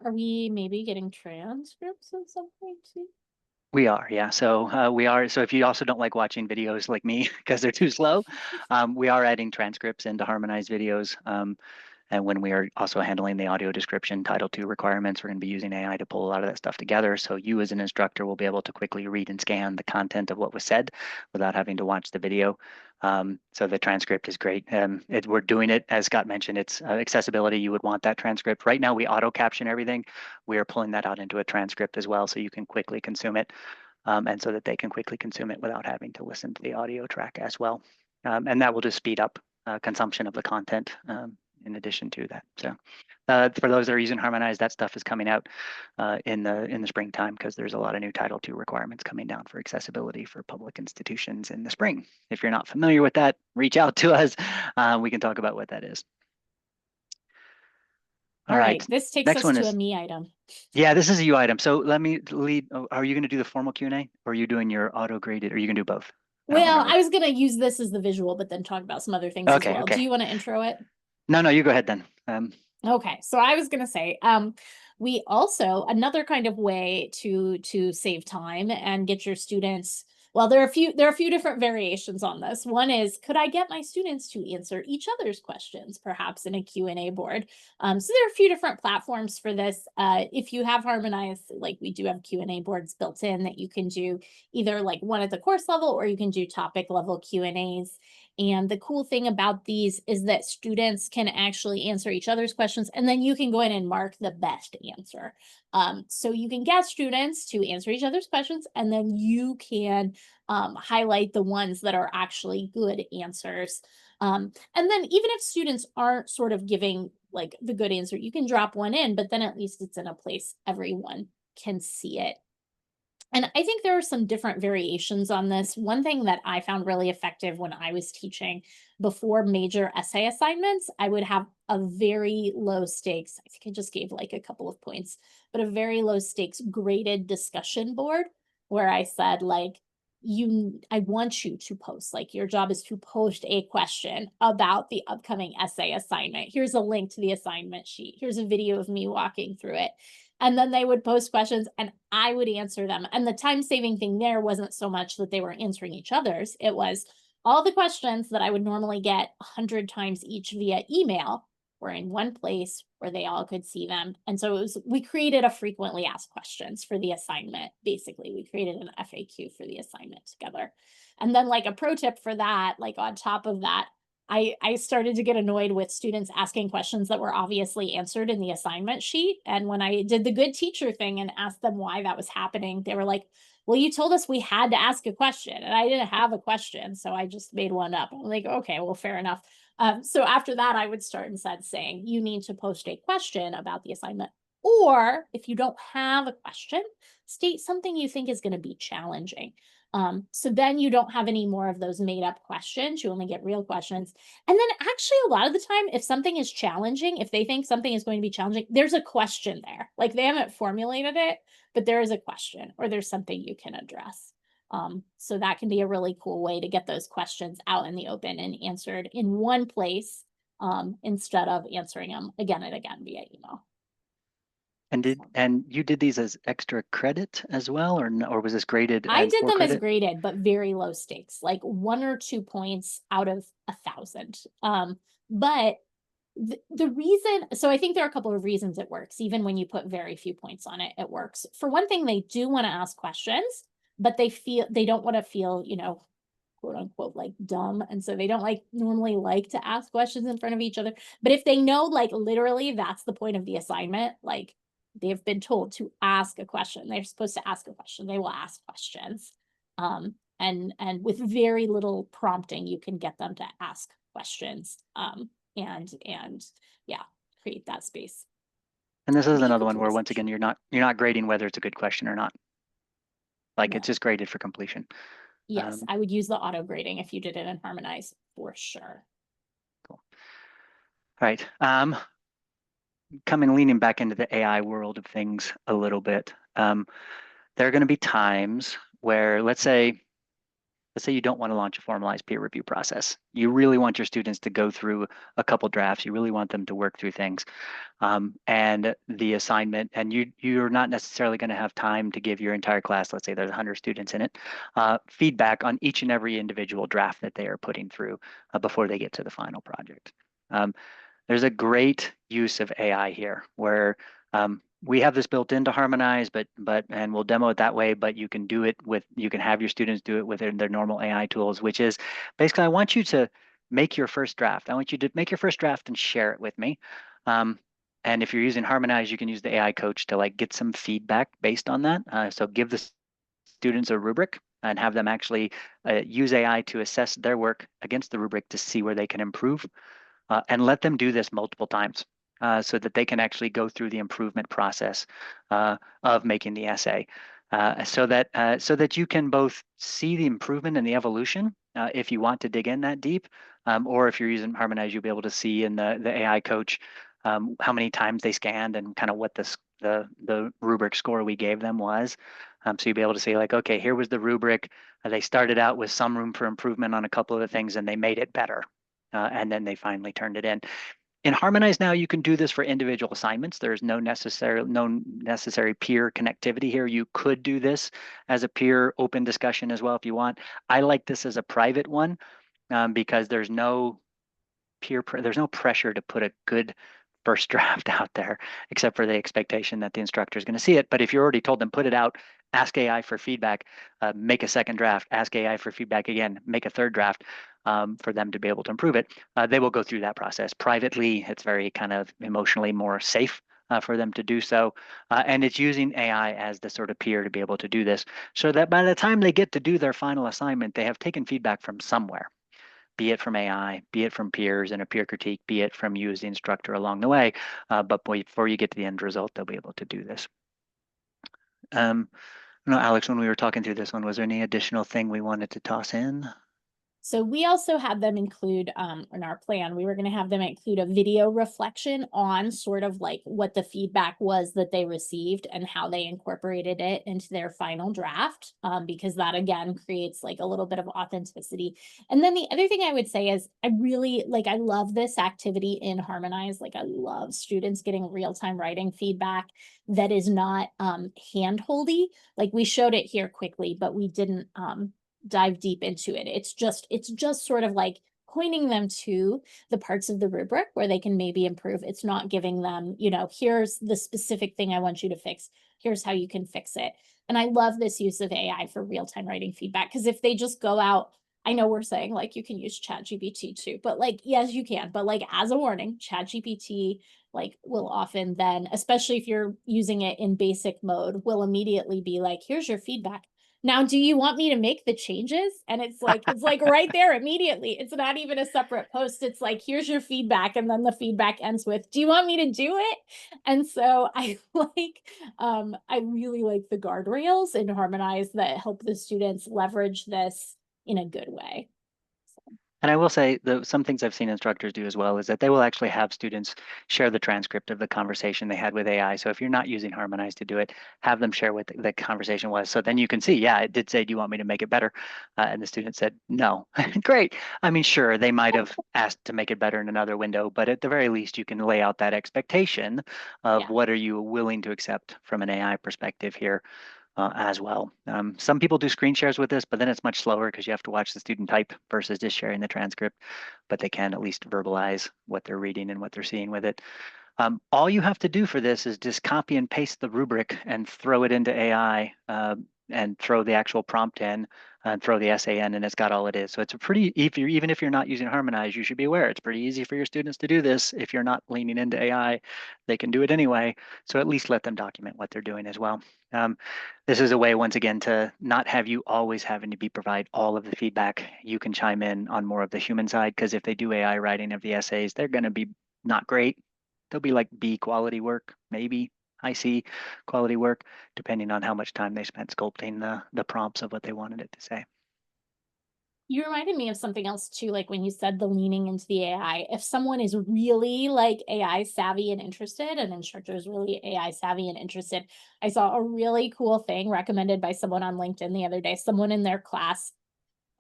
S2: Are we maybe getting transcripts at some point too?
S1: We are, yeah. So we are. So if you also don't like watching videos like me because they're too slow, we are adding transcripts into harmonized videos. And when we are also handling the audio description Title II requirements, we're going to be using AI to pull a lot of that stuff together. So you as an instructor will be able to quickly read and scan the content of what was said without having to watch the video. So the transcript is great. We're doing it, as Scott mentioned, it's accessibility. You would want that transcript. Right now, we auto caption everything. We are pulling that out into a transcript as well, so you can quickly consume it. And so that they can quickly consume it without having to listen to the audio track as well. And that will just speed up consumption of the content in addition to that. So for those that are using Harmonize, that stuff is coming out in the springtime because there's a lot of new Title II requirements coming down for accessibility for public institutions in the spring. If you're not familiar with that, reach out to us. We can talk about what that is. All right.
S2: This takes
S1: Next
S2: us
S1: one
S2: to
S1: is
S2: a me item.
S1: yeah, this is a U item. So let me lead. Are you going to do the formal Q&A or are you doing your auto graded? Or are you going to do both? I don't
S2: Well,
S1: remember.
S2: I was going to use this as the visual, but then talk about some other things as
S1: Okay,
S2: well. Do
S1: okay.
S2: you want to intro it?
S1: No, you go ahead then.
S2: Okay, so I was going to say, we also another kind of way to save time and get your students. Well, there are a few different variations on this. One is, could I get my students to answer each other's questions, perhaps in a Q&A board? So there are a few different platforms for this. If you have Harmonized, like we do have Q&A boards built in that you can do either like one at the course level or you can do topic level Q&As. And the cool thing about these is that students can actually answer each other's questions, and then you can go in and mark the best answer. So you can get students to answer each other's questions, and then you can highlight the ones that are actually good answers. And then even if students aren't sort of giving like the good answer, you can drop one in, but then at least it's in a place everyone can see it. And I think there are some different variations on this. One thing that I found really effective when I was teaching before major essay assignments, I would have a very low stakes, I think I just gave like a couple of points, but a very low stakes graded discussion board where I said, like, I want you to post, like, your job is to post a question about the upcoming essay assignment. Here's a link to the assignment sheet. Here's a video of me walking through it. And then they would post questions and I would answer them. And the time saving thing there wasn't so much that they were answering each other's. It was all the questions that I would normally get 100 times each via email were in one place where they all could see them. And so we created a frequently asked questions for the assignment. Basically, we created an FAQ for the assignment together. And then like a pro tip for that, like on top of that, I started to get annoyed with students asking questions that were obviously answered in the assignment sheet. And when I did the good teacher thing and asked them why that was happening, they were like, well, you told us we had to ask a question and I didn't have a question. So I just made one up. I'm like, okay, well, fair enough. So after that, I would start instead saying, you need to post a question about the assignment. Or if you don't have a question, state something you think is going to be challenging. So then you don't have any more of those made up questions. You only get real questions. And then actually a lot of the time, if something is challenging, if they think something is going to be challenging, there's a question there. Like they haven't formulated it, but there is a question or there's something you can address. So that can be a really cool way to get those questions out in the open and answered in one place, instead of answering them again and again via email.
S1: And you did these as extra credit as well, or was this graded
S2: I
S1: and
S2: did
S1: for
S2: them as
S1: credit?
S2: graded, but very low stakes, like 1 or 2 points out of 1,000. But the reason, so I think there are a couple of reasons it works. Even when you put very few points on it, it works. For one thing, they do want to ask questions, but they don't want to feel, quote unquote, like dumb. And so they don't like normally like to ask questions in front of each other. But if they know, like literally that's the point of the assignment, like they've been told to ask a question, they're supposed to ask a question, they will ask questions. And with very little prompting, you can get them to ask questions. And yeah, create that space.
S1: And this is
S2: But you
S1: another
S2: could
S1: one
S2: do
S1: where
S2: this
S1: once
S2: for
S1: again
S2: sure.
S1: you're not grading whether it's a good question or not. Like it's
S2: No.
S1: just graded for completion.
S2: Yes,
S1: Um,
S2: I would use the auto grading if you did it in Harmonize for sure.
S1: cool. All right. Coming leaning back into the AI world of things a little bit. There are going to be times where let's say you don't want to launch a formalized peer review process. You really want your students to go through a couple drafts. You really want them to work through things. And the assignment, and you're not necessarily going to have time to give your entire class, let's say there's 100 students in it, feedback on each and every individual draft that they are putting through before they get to the final project. Um, there's a great use of AI here where we have this built into Harmonize, and we'll demo it that way, but you can have your students do it with their normal AI tools, which is basically, I want you to make your first draft. I want you to make your first draft and share it with me. And if you're using Harmonize, you can use the AI coach to like get some feedback based on that. So give the students a rubric and have them actually use AI to assess their work against the rubric to see where they can improve, and let them do this multiple times so that they can actually go through the improvement process of making the essay, so that you can both see the improvement and the evolution if you want to dig in that deep, or if you're using Harmonize, you'll be able to see in the AI coach how many times they scanned and kind of what the rubric score we gave them was. So you'll be able to say like, okay, here was the rubric. They started out with some room for improvement on a couple of the things, and they made it better. And then they finally turned it in. In Harmonize now, you can do this for individual assignments. There's no necessary peer connectivity here. You could do this as a peer open discussion as well if you want. I like this as a private one because there's no pressure to put a good first draft out there, except for the expectation that the instructor is going to see it. But if you already told them, put it out, ask AI for feedback, make a second draft, ask AI for feedback again, make a third draft for them to be able to improve it, they will go through that process privately. It's very kind of emotionally more safe for them to do so. And it's using AI as the sort of peer to be able to do this so that by the time they get to do their final assignment, they have taken feedback from somewhere, be it from AI, be it from peers in a peer critique, be it from you as the instructor along the way. But before you get to the end result, they'll be able to do this. No, Alex, when we were talking through this one, was there any additional thing we wanted to toss in?
S2: So we also had them include, in our plan, we were going to have them include a video reflection on sort of like what the feedback was that they received and how they incorporated it into their final draft, because that again creates like a little bit of authenticity. And then the other thing I would say is I love this activity in Harmonize. Like I love students getting real-time writing feedback that is not hand-holdy. Like we showed it here quickly, but we didn't dive deep into it. It's just sort of like pointing them to the parts of the rubric where they can maybe improve. It's not giving them, here's the specific thing I want you to fix. Here's how you can fix it. And I love this use of AI for real-time writing feedback, because if they just go out, I know we're saying like you can use ChatGPT too, but like yes, you can, but like as a warning, ChatGPT like will often then, especially if you're using it in basic mode, will immediately be like, here's your feedback. Now, do you want me to make the changes? And it's like right there immediately. It's not even a separate post. It's like, here's your feedback. And then the feedback ends with, do you want me to do it? And so I I really like the guardrails in Harmonize that help the students leverage this in a good way.
S1: And I will say some things I've seen instructors do as well is that they will actually have students share the transcript of the conversation they had with AI. So if you're not using Harmonize to do it, have them share what the conversation was. So then you can see, yeah, it did say, do you want me to make it better? And the student said, no. Great. I mean, sure, they might have asked to make it better in another window, but at the very least, you can lay out that expectation of
S2: Yeah.
S1: what are you willing to accept from an AI perspective here as well. Some people do screen shares with this, but then it's much slower because you have to watch the student type versus just sharing the transcript, but they can at least verbalize what they're reading and what they're seeing with it. All you have to do for this is just copy and paste the rubric and throw it into AI and throw the actual prompt in and throw the essay in, and it's got all it is. So it's a pretty, even if you're not using Harmonize, you should be aware it's pretty easy for your students to do this. If you're not leaning into AI, they can do it anyway. So at least let them document what they're doing as well. Um, this is a way, once again, to not have you always having to be provide all of the feedback. You can chime in on more of the human side because if they do AI writing of the essays, they're going to be not great. They'll be like B quality work, maybe high C quality work, depending on how much time they spent sculpting the prompts of what they wanted it to say.
S2: You reminded me of something else too, like when you said the leaning into the AI. If someone is really like AI savvy and interested, an instructor is really AI savvy and interested, I saw a really cool thing recommended by someone on LinkedIn the other day. Someone in their class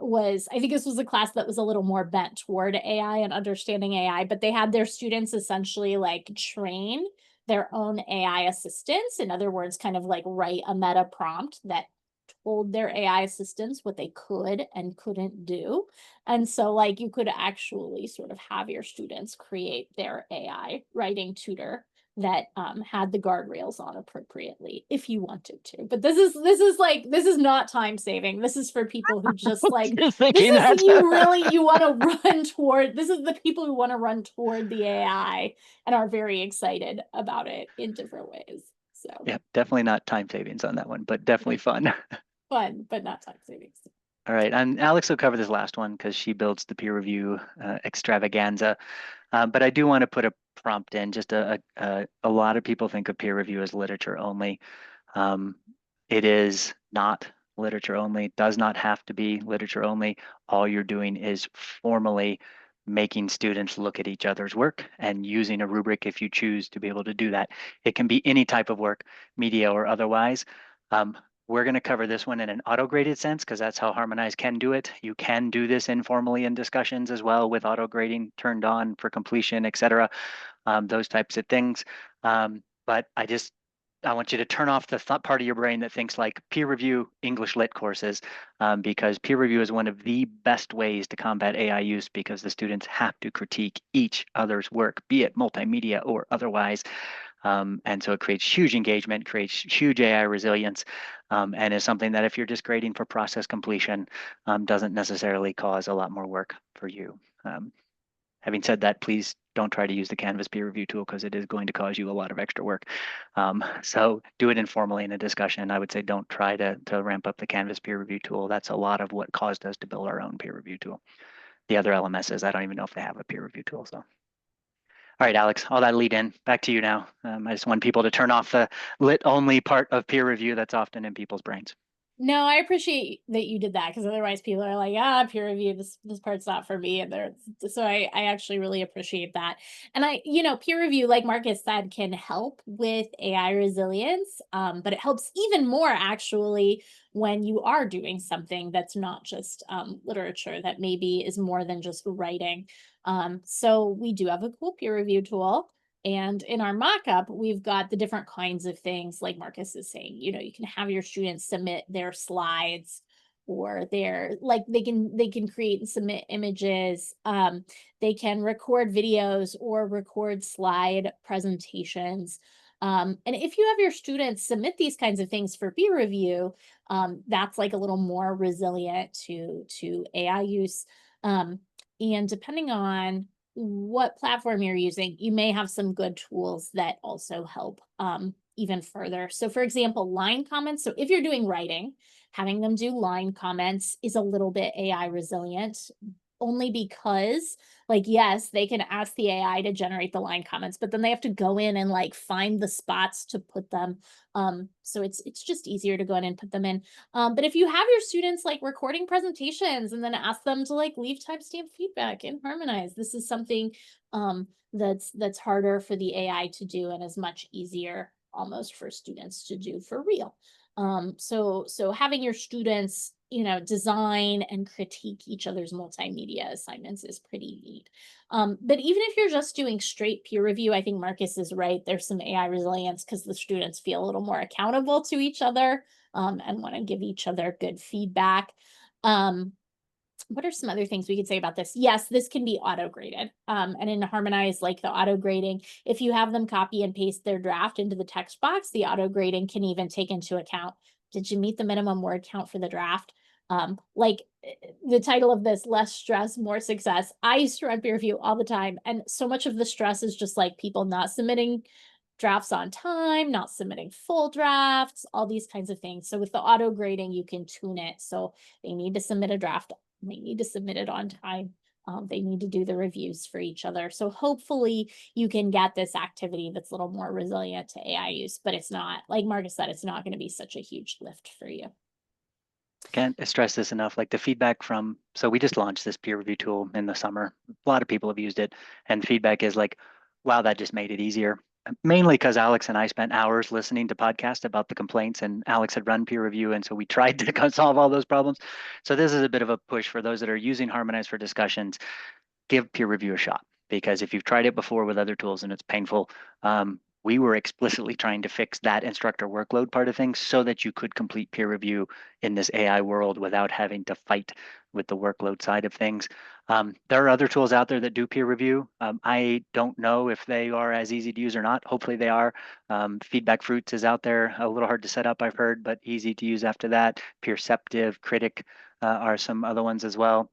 S2: I think this was a class that was a little more bent toward AI and understanding AI, but they had their students essentially like train their own AI assistants. In other words, kind of like write a meta prompt that told their AI assistants what they could and couldn't do. And so, like, you could actually sort of have your students create their AI writing tutor that had the guardrails on appropriately if you wanted to. But this is not time saving. This is for people who just like
S1: Just
S2: this
S1: thinking
S2: is
S1: that.
S2: you really you want to run toward this is the people who want to run toward the AI and are very excited about it in different ways. So
S1: Yeah, definitely not time savings on that one, but definitely fun.
S2: fun, but not time saving.
S1: All right, and Alex will cover this last one because she builds the peer review extravaganza. But I do want to put a prompt in. Just a lot of people think of peer review as literature only. Um, it is not literature only, does not have to be literature only. All you're doing is formally making students look at each other's work and using a rubric if you choose to be able to do that. It can be any type of work, media or otherwise. Um, we're going to cover this one in an auto-graded sense because that's how Harmonize can do it. You can do this informally in discussions as well with auto-grading turned on for completion, et cetera, those types of things. But I want you to turn off the thought part of your brain that thinks like peer review English lit courses, because peer review is one of the best ways to combat AI use because the students have to critique each other's work, be it multimedia or otherwise. And so it creates huge engagement, creates huge AI resilience, and is something that if you're just grading for process completion, doesn't necessarily cause a lot more work for you. Having said that, please don't try to use the Canvas peer review tool because it is going to cause you a lot of extra work. So do it informally in a discussion. I would say don't try to ramp up the Canvas peer review tool. That's a lot of what caused us to build our own peer review tool. The other LMSs, I don't even know if they have a peer review tool. So, all right, Alex, all that lead in. Back to you now. I just want people to turn off the lit only part of peer review that's often in people's brains.
S2: No, I appreciate that you did that because otherwise people are like, ah, peer review, this part's not for me. And they're so I actually really appreciate that. And peer review, like Marcus said, can help with AI resilience. But it helps even more actually when you are doing something that's not just literature, that maybe is more than just writing. So we do have a cool peer review tool. And in our mockup, we've got the different kinds of things, like Marcus is saying. You can have your students submit their slides or they can create and submit images. They can record videos or record slide presentations. And if you have your students submit these kinds of things for peer review, that's like a little more resilient to AI use. And depending on what platform you're using, you may have some good tools that also help even further. So for example, line comments. So if you're doing writing, having them do line comments is a little bit AI resilient, only because, like, yes, they can ask the AI to generate the line comments, but then they have to go in and like find the spots to put them. So it's just easier to go in and put them in. But if you have your students like recording presentations and then ask them to like leave timestamp feedback in Harmonize, this is something that's harder for the AI to do and is much easier almost for students to do for real. So having your students, design and critique each other's multimedia assignments is pretty neat. But even if you're just doing straight peer review, I think Marcus is right. There's some AI resilience because the students feel a little more accountable to each other, and want to give each other good feedback. What are some other things we could say about this? Yes, this can be auto graded. And in Harmonize, like the auto grading, if you have them copy and paste their draft into the text box, the auto grading can even take into account, did you meet the minimum word count for the draft? Like the title of this, less stress, more success. I used to run peer review all the time. And so much of the stress is just like people not submitting drafts on time, not submitting full drafts, all these kinds of things. So with the auto grading, you can tune it. So they need to submit a draft, they need to submit it on time. They need to do the reviews for each other. So hopefully you can get this activity that's a little more resilient to AI use, but it's not, like Marcus said, it's not going to be such a huge lift for you.
S1: Can't stress this enough. Like the feedback so we just launched this peer review tool in the summer. A lot of people have used it, and feedback is like, wow, that just made it easier. Mainly because Alex and I spent hours listening to podcasts about the complaints, and Alex had run peer review, and so we tried to solve all those problems. So this is a bit of a push for those that are using Harmonize for discussions. Give peer review a shot, because if you've tried it before with other tools and it's painful, we were explicitly trying to fix that instructor workload part of things so that you could complete peer review in this AI world without having to fight with the workload side of things. There are other tools out there that do peer review. I don't know if they are as easy to use or not. Hopefully they are. Feedback Fruits is out there, a little hard to set up, I've heard, but easy to use after that. Peerceptive, Critic are some other ones as well.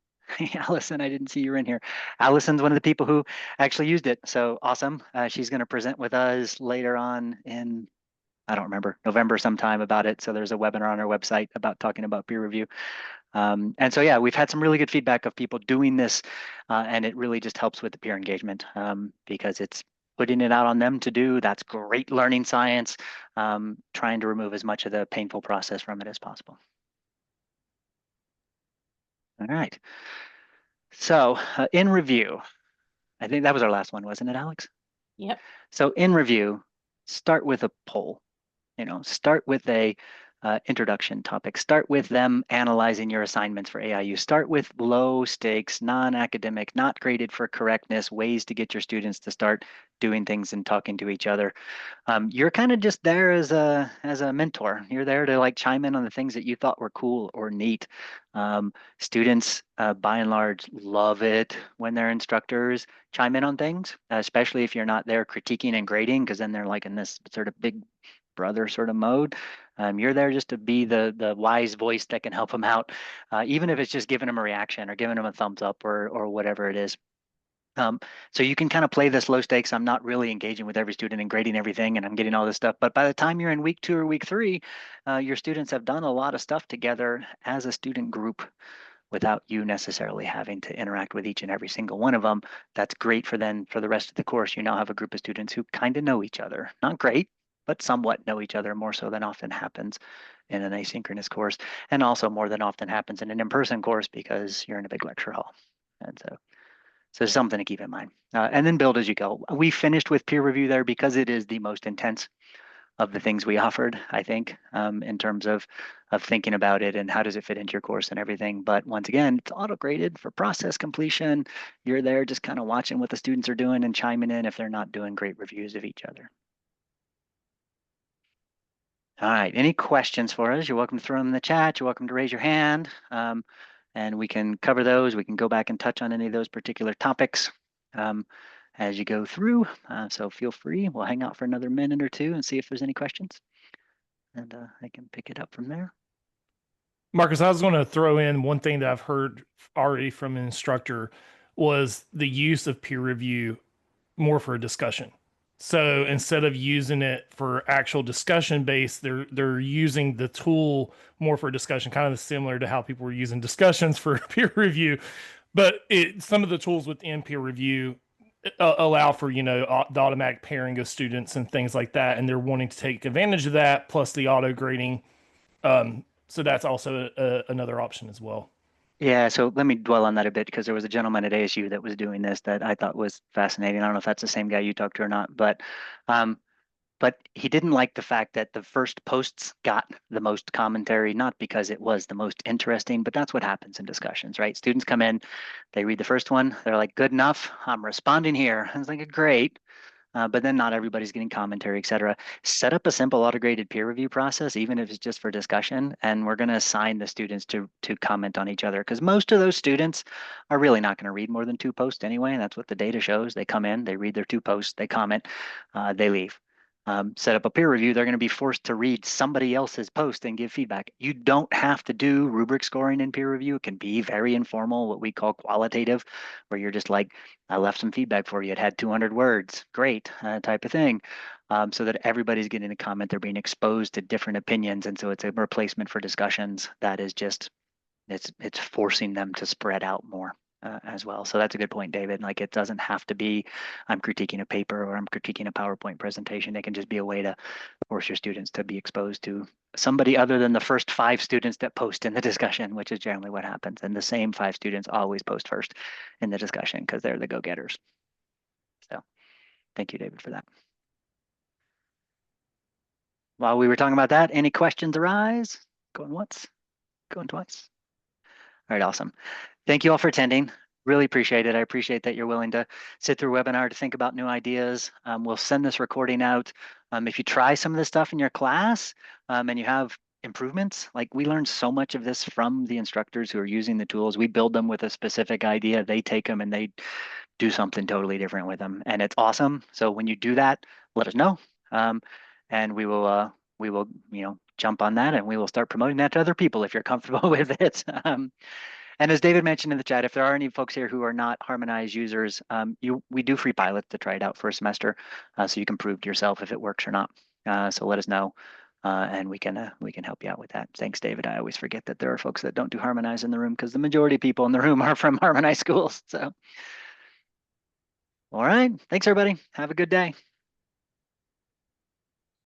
S1: Allison, I didn't see you in here. Allison's one of the people who actually used it. So awesome. She's going to present with us later on in, I don't remember, November sometime about it. So there's a webinar on our website about talking about peer review. And so, yeah, we've had some really good feedback of people doing this, and it really just helps with the peer engagement, because it's putting it out on them to do. That's great learning science, trying to remove as much of the painful process from it as possible. All right. So in review, I think that was our last one, wasn't it, Alex?
S2: Yep.
S1: So in review, start with a poll. Start with a introduction topic. Start with them analyzing your assignments for AIU. Start with low stakes, non-academic, not graded for correctness, ways to get your students to start doing things and talking to each other. You're kind of just there as a mentor. You're there to like chime in on the things that you thought were cool or neat. Students, by and large, love it when their instructors chime in on things, especially if you're not there critiquing and grading, because then they're like in this sort of big brother sort of mode. You're there just to be the wise voice that can help them out, even if it's just giving them a reaction or giving them a thumbs up or whatever it is. So you can kind of play this low stakes. I'm not really engaging with every student and grading everything, and I'm getting all this stuff. But by the time you're in week 2 or week 3, your students have done a lot of stuff together as a student group without you necessarily having to interact with each and every single one of them. That's great for then for the rest of the course. You now have a group of students who kind of know each other. Not great, but somewhat know each other more so than often happens in an asynchronous course, and also more than often happens in an in-person course because you're in a big lecture hall. And so something to keep in mind. And then build as you go. We finished with peer review there because it is the most intense of the things we offered, I think, in terms of thinking about it and how does it fit into your course and everything. But once again, it's auto-graded for process completion. You're there just kind of watching what the students are doing and chiming in if they're not doing great reviews of each other. All right, any questions for us? You're welcome to throw them in the chat. You're welcome to raise your hand, and we can cover those. We can go back and touch on any of those particular topics as you go through. So feel free. We'll hang out for another minute or two and see if there's any questions. And I can pick it up from there.
S3: Marcus, I was going to throw in one thing that I've heard already from an instructor was the use of peer review more for a discussion. So instead of using it for actual discussion based, they're using the tool more for discussion, kind of similar to how people were using discussions for peer review. But some of the tools within peer review allow for the automatic pairing of students and things like that, and they're wanting to take advantage of that plus the auto grading. So that's also another option as well.
S1: Yeah, so let me dwell on that a bit because there was a gentleman at ASU that was doing this that I thought was fascinating. I don't know if that's the same guy you talked to or not, um, but he didn't like the fact that the first posts got the most commentary, not because it was the most interesting, but that's what happens in discussions, right? Students come in, they read the first one, they're like, good enough, I'm responding here. I was like, great. But then not everybody's getting commentary, et cetera. Set up a simple autograded peer review process, even if it's just for discussion, and we're going to assign the students to comment on each other because most of those students are really not going to read more than 2 posts anyway. That's what the data shows. They come in, they read their 2 posts, they comment, they leave. Set up a peer review, they're going to be forced to read somebody else's post and give feedback. You don't have to do rubric scoring in peer review. It can be very informal, what we call qualitative, where you're just like, I left some feedback for you. It had 200 words, great, type of thing. So that everybody's getting a comment, they're being exposed to different opinions. And so it's a replacement for discussions that is just, it's forcing them to spread out more. As well. So that's a good point, David. Like it doesn't have to be, I'm critiquing a paper or I'm critiquing a PowerPoint presentation. It can just be a way to force your students to be exposed to somebody other than the first 5 students that post in the discussion, which is generally what happens. And the same 5 students always post first in the discussion because they're the go-getters. So thank you, David, for that. While we were talking about that, any questions arise? Going once, going twice. All right, awesome. Thank you all for attending. Really appreciate it. I appreciate that you're willing to sit through a webinar to think about new ideas. We'll send this recording out. If you try some of this stuff in your class and you have improvements, like we learned so much of this from the instructors who are using the tools. We build them with a specific idea. They take them and they do something totally different with them. And it's awesome. So when you do that, let us know. And we will, jump on that and we will start promoting that to other people if you're comfortable with it. And as David mentioned in the chat, if there are any folks here who are not Harmonize users, we do free pilots to try it out for a semester, so you can prove to yourself if it works or not. So let us know, and we can help you out with that. Thanks, David. I always forget that there are folks that don't do Harmonize in the room because the majority of people in the room are from Harmonize schools. So, all right, thanks everybody. Have a good day.